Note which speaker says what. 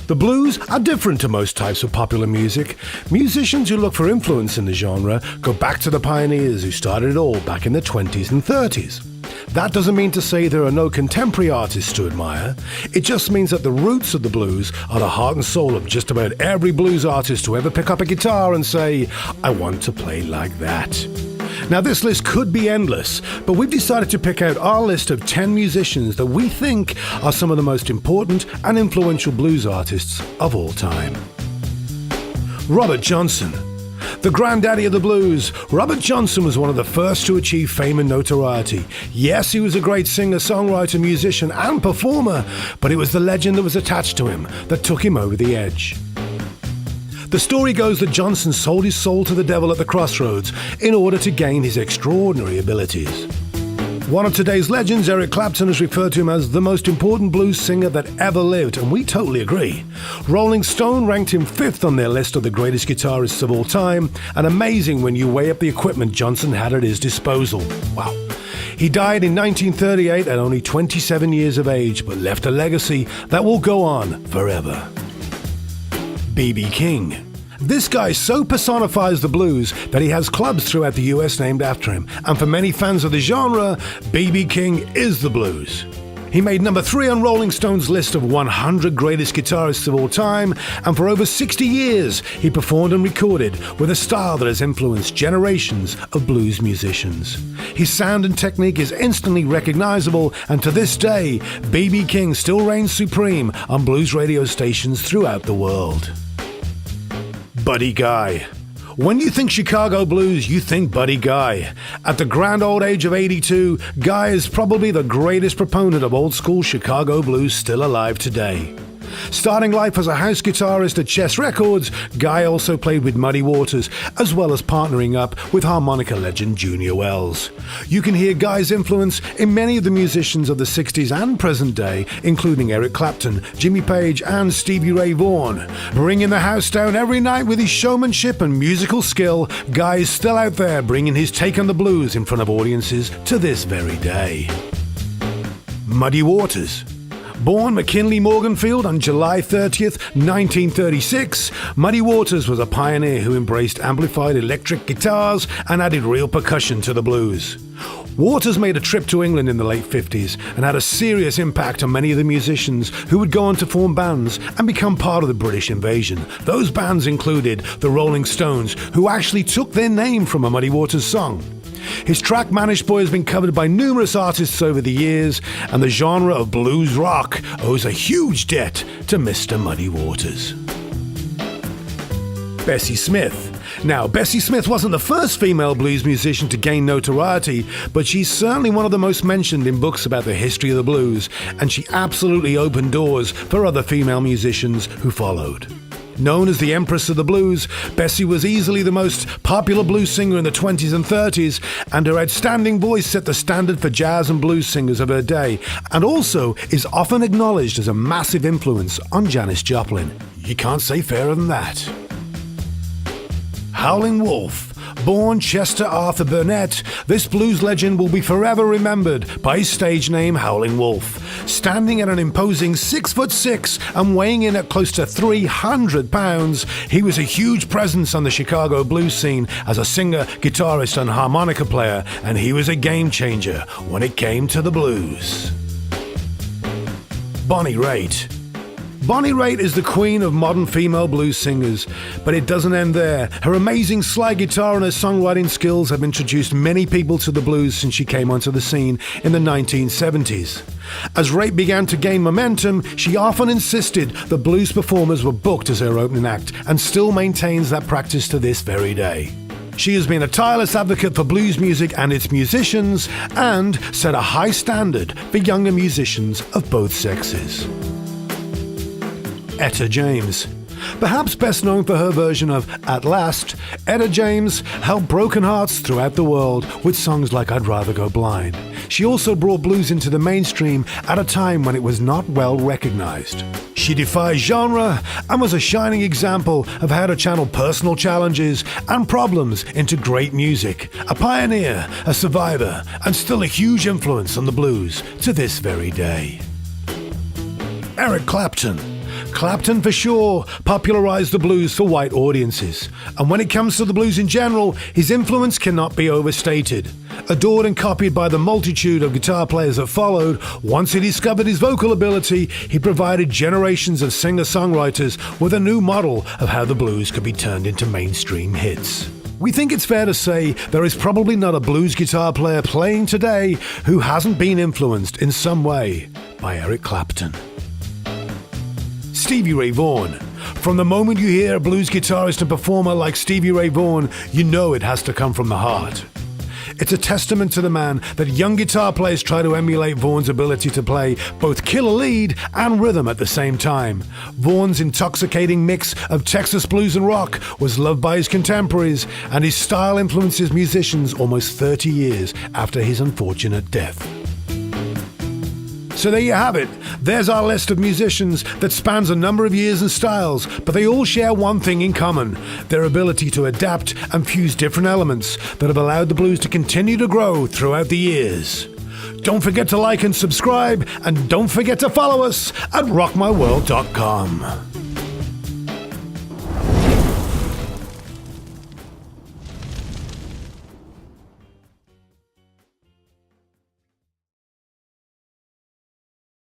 Speaker 1: The blues are different to most types of popular music. Musicians who look for influence in the genre go back to the pioneers who started it all back in the 20s and 30s. That doesn't mean to say there are no contemporary artists to admire. It just means that the roots of the blues are the heart and soul of just about every blues artist who ever pick up a guitar and say, "I want to play like that." Now this list could be endless, but we've decided to pick out our list of 10 musicians that we think are some of the most important and influential blues artists of all time. Robert Johnson. The granddaddy of the blues, Robert Johnson was one of the first to achieve fame and notoriety. Yes, he was a great singer, songwriter, musician and performer, but it was the legend that was attached to him that took him over the edge. The story goes that Johnson sold his soul to the devil at the crossroads in order to gain his extraordinary abilities. One of today's legends, Eric Clapton, has referred to him as the most important blues singer that ever lived, and we totally agree. Rolling Stone ranked him 5th on their list of the greatest guitarists of all time, and amazing when you weigh up the equipment Johnson had at his disposal. Wow. He died in 1938 at only 27 years of age, but left a legacy that will go on forever. B.B. King. This guy so personifies the blues that he has clubs throughout the US named after him, and for many fans of the genre, B.B. King is the blues. He made number 3 on Rolling Stone's list of 100 greatest guitarists of all time, and for over 60 years he performed and recorded with a style that has influenced generations of blues musicians. His sound and technique is instantly recognizable, and to this day, B.B. King still reigns supreme on blues radio stations throughout the world. Buddy Guy. When you think Chicago blues, you think Buddy Guy. At the grand old age of 82, Guy is probably the greatest proponent of old school Chicago blues still alive today. Starting life as a house guitarist at Chess Records, Guy also played with Muddy Waters, as well as partnering up with harmonica legend Junior Wells. You can hear Guy's influence in many of the musicians of the 60s and present day, including Eric Clapton, Jimmy Page and Stevie Ray Vaughan. Bringing the house down every night with his showmanship and musical skill, Guy is still out there bringing his take on the blues in front of audiences to this very day. Muddy Waters. Born McKinley Morganfield on July 30th, 1936, Muddy Waters was a pioneer who embraced amplified electric guitars and added real percussion to the blues. Waters made a trip to England in the late 50s and had a serious impact on many of the musicians who would go on to form bands and become part of the British invasion. Those bands included the Rolling Stones, who actually took their name from a Muddy Waters song. His track Mannish Boy has been covered by numerous artists over the years, and the genre of blues rock owes a huge debt to Mr. Muddy Waters. Bessie Smith. Now, Bessie Smith wasn't the first female blues musician to gain notoriety, but she's certainly one of the most mentioned in books about the history of the blues, and she absolutely opened doors for other female musicians who followed. Known as the Empress of the Blues, Bessie was easily the most popular blues singer in the 20s and 30s, and her outstanding voice set the standard for jazz and blues singers of her day, and also is often acknowledged as a massive influence on Janis Joplin. You can't say fairer than that. Howlin Wolf. Born Chester Arthur Burnett, this blues legend will be forever remembered by his stage name Howlin Wolf. Standing at an imposing 6'6" and weighing in at close to 300 pounds, he was a huge presence on the Chicago blues scene as a singer, guitarist and harmonica player, and he was a game changer when it came to the blues. Bonnie Raitt. Bonnie Raitt is the queen of modern female blues singers, but it doesn't end there. Her amazing slide guitar and her songwriting skills have introduced many people to the blues since she came onto the scene in the 1970s. As Raitt began to gain momentum, she often insisted that blues performers were booked as her opening act, and still maintains that practice to this very day. She has been a tireless advocate for blues music and its musicians, and set a high standard for younger musicians of both sexes. Etta James. Perhaps best known for her version of At Last, Etta James helped broken hearts throughout the world with songs like I'd Rather Go Blind. She also brought blues into the mainstream at a time when it was not well recognized. She defies genre and was a shining example of how to channel personal challenges and problems into great music. A pioneer, a survivor, and still a huge influence on the blues to this very day. Eric Clapton. Clapton, for sure, popularized the blues for white audiences. And when it comes to the blues in general, his influence cannot be overstated. Adored and copied by the multitude of guitar players that followed, once he discovered his vocal ability, he provided generations of singer-songwriters with a new model of how the blues could be turned into mainstream hits. We think it's fair to say there is probably not a blues guitar player playing today who hasn't been influenced in some way by Eric Clapton. Stevie Ray Vaughan. From the moment you hear a blues guitarist and performer like Stevie Ray Vaughan, you know it has to come from the heart. It's a testament to the man that young guitar players try to emulate Vaughan's ability to play both killer lead and rhythm at the same time. Vaughan's intoxicating mix of Texas blues and rock was loved by his contemporaries, and his style influences musicians almost 30 years after his unfortunate death. So there you have it. There's our list of musicians that spans a number of years and styles, but they all share one thing in common: their ability to adapt and fuse different elements that have allowed the blues to continue to grow throughout the years. Don't forget to like and subscribe, and don't forget to follow us at rockmyworld.com.